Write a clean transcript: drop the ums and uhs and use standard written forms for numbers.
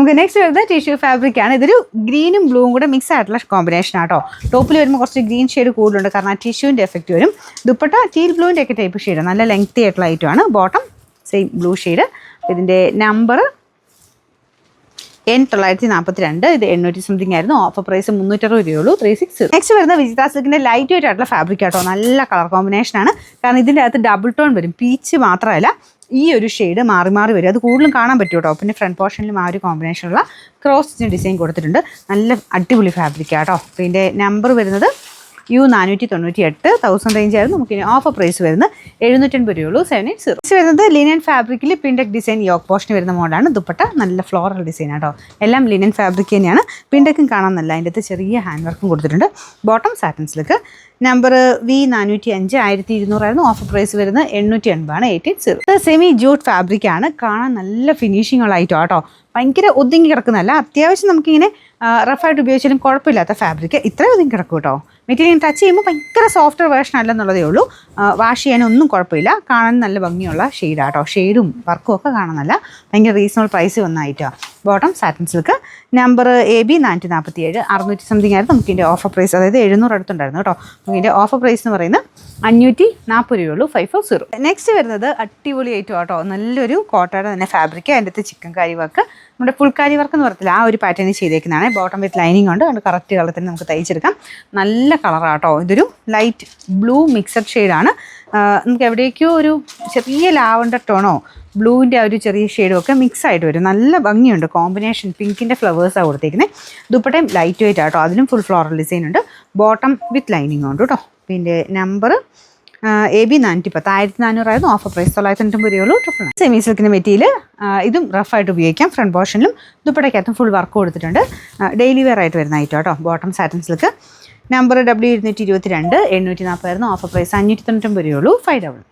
നമുക്ക് നെക്സ്റ്റ് വരുന്നത് tissue fabric ആണ്. ഇതൊരു ഗ്രീനും ബ്ലൂവും കൂടെ മിക്സ് ആയിട്ടുള്ള കോമ്പിനേഷൻ ആട്ടോ. ടോപ്പിൽ വരുമ്പോൾ കുറച്ച് ഗ്രീൻ ഷെയ്ഡ് കൂടുതലുണ്ട്, കാരണം ആ ടിഷ്യൂവിൻ്റെ എഫക്റ്റ് വരും. ദുപ്പട്ട ടീൽ ബ്ലൂവിൻ്റെ ഒക്കെ ടൈപ്പ് ഷെയ്ഡ്, നല്ല ലെങ്തി ആയിട്ടുള്ള ഐറ്റമാണ്. Bottom same blue shade. ഇതിൻ്റെ നമ്പർ N942. ഇത് 800 സംതിങ് ആയിരുന്നു. ഓഫർ പ്രൈസ് 360 രൂപയുള്ളൂ. 360. നെക്സ്റ്റ് വരുന്ന വിജിത സിൽക്കിൻ്റെ ലൈറ്റ് വെയിറ്റ് ആയിട്ടുള്ള ഫാബ്രിക് ആട്ടോ. നല്ല കളർ കോമ്പിനേഷൻ ആണ്, കാരണം ഇതിൻ്റെ അകത്ത് ഡബിൾ ടോൺ വരും. പീച്ച് മാത്രമല്ല, ഈ ഒരു ഷെയ്ഡ് മാറി മാറി വരും. അത് കൂടുതലും കാണാൻ പറ്റും കേട്ടോ. പിന്നെ ഫ്രണ്ട് പോർഷനിലും ആ ഒരു കോമ്പിനേഷനുള്ള ക്രോസ് ഡിസൈൻ കൊടുത്തിട്ടുണ്ട്. നല്ല അടിപൊളി ഫാബ്രിക് ആട്ടോ. അപ്പോൾ ഇതിൻ്റെ നമ്പർ വരുന്നത് U498. 1000 റേഞ്ച് ആയിരുന്നു. നമുക്ക് ഇനി ഓഫർ പ്രൈസ് വരുന്നത് 780 രൂപയുള്ളൂ. 780. നെക്സ്റ്റ് വരുന്നത് ലിനൻ ഫാബ്രിക്കിൽ പിൻഡക് ഡിസൈൻ യോക്ക് പോർഷന് വരുന്ന മോഡലാണ്. ദുപ്പട്ട നല്ല ഫ്ലോറൽ ഡിസൈൻ ആട്ടോ. എല്ലാം ലിനൻ ഫാബ്രിക് തന്നെയാണ്. പിൻഡക്കും കാണാൻ നല്ല, അതിൻ്റെ അകത്ത് ചെറിയ ഹാൻഡ് വർക്കും കൊടുത്തിട്ടുണ്ട്. Bottom satin silk. Number V405. 1200 ആയിരുന്നു. ഓഫർ പ്രൈസ് വരുന്നത് 880 ആണ്. 880. ഇത് സെമി ജൂട്ട് ഫാബ്രിക് ആണ്. കാണാൻ നല്ല ഫിനിഷിംഗ് ഉള്ള ഐറ്റം ആട്ടോ. ഭയങ്കര ഒതുങ്ങി കിടക്കുന്നതല്ല, അത്യാവശ്യം നമുക്കിങ്ങനെ റഫായിട്ട് ഉപയോഗിച്ചാലും കുഴപ്പമില്ലാത്ത ഫാബ്രിക്. ഇത്രയും ഒതുങ്ങി കിടക്കും കേട്ടോ. മെറ്റീരിയൽ ടച്ച് ചെയ്യുമ്പോൾ ഭയങ്കര സോഫ്റ്റ് വേർഷൻ അല്ലെന്നുള്ളതേ ഉള്ളൂ. വാഷ് ചെയ്യാനൊന്നും കുഴപ്പമില്ല. കാണാൻ നല്ല ഭംഗിയുള്ള ഷെയ്ഡാട്ടോ. ഷെയ്ഡും വർക്കും ഒക്കെ കാണാൻ നല്ല ഭയങ്കര റീസണബിൾ പ്രൈസ് വന്നായിട്ടാണ്. Bottom satin silk. Number AB447. 600 something ആയിരുന്നു. നമുക്ക് ഇതിൻ്റെ ഓഫർ പ്രൈസ്, അതായത് 700 അടുത്തുണ്ടായിരുന്നു കേട്ടോ. നമുക്ക് ഇതിൻ്റെ ഓഫർ പ്രൈസ് എന്ന് പറയുന്നത് 540 രൂപയുള്ളൂ. 540. നെക്സ്റ്റ് വരുന്നത് അടിപൊളി ഐറ്റം ആട്ടോ. നല്ലൊരു കോട്ടയുടെ തന്നെ ഫാബ്രിക്. അതിൻ്റെ അകത്ത് ചിക്കൻ കാരി വർക്ക്, നമ്മുടെ ഫുൾക്കാരി വർക്ക് എന്ന് പറയത്തില്ല, ആ ഒരു പാറ്റേണിൽ ചെയ്തേക്കുന്നതാണ്. ബോട്ടം വിത്ത് ലൈനിങ് ഉണ്ട്. അതുകൊണ്ട് കറക്റ്റ് കളത്തിൽ നമുക്ക് തയ്ച്ചെടുക്കാം. നല്ല കളറാട്ടോ. ഇതൊരു ലൈറ്റ് ബ്ലൂ മിക്സഡ് ഷെയ്ഡാണ്. നമുക്ക് എവിടേക്കോ ഒരു ചെറിയ ലാവണ്ടർ ടോണോ ബ്ലൂവിൻ്റെ ആ ഒരു ചെറിയ ഷെയ്ഡും ഒക്കെ മിക്സ് ആയിട്ട് വരും. നല്ല ഭംഗിയുണ്ട് കോമ്പിനേഷൻ. പിങ്കിൻ്റെ ഫ്ലവേഴ്സാണ് കൊടുത്തേക്കുന്നത്. ദുപ്പട്ടയും ലൈറ്റ് വെയിറ്റ് ആട്ടോ. അതിലും ഫുൾ ഫ്ലോറൽ ഡിസൈൻ ഉണ്ട്. ബോട്ടം വിത്ത് ലൈനിങ് ഉണ്ട് കേട്ടോ. പിന്നെ നമ്പർ AB410. 1400 ആയിരുന്നു. ഓഫർ പ്രൈസ് 990 രൂപയുള്ളൂ. സെമി സിൽക്കിൻ്റെ മെറ്റീരിയൽ. ഇതും റഫായിട്ട് ഉപയോഗിക്കാം. ഫ്രണ്ട് പോർഷനിലും ദുപ്പട്ടയ്ക്കകത്തും ഫുൾ വർക്ക് കൊടുത്തിട്ടുണ്ട്. ഡെയിലി വെയർ ആയിട്ട് വരുന്ന ഐറ്റം കേട്ടോ. Bottom satin silk. Number W222. 840 ആയിരുന്നു. ഓഫർ പ്രൈസ് 599 രൂപയുള്ളൂ. 500.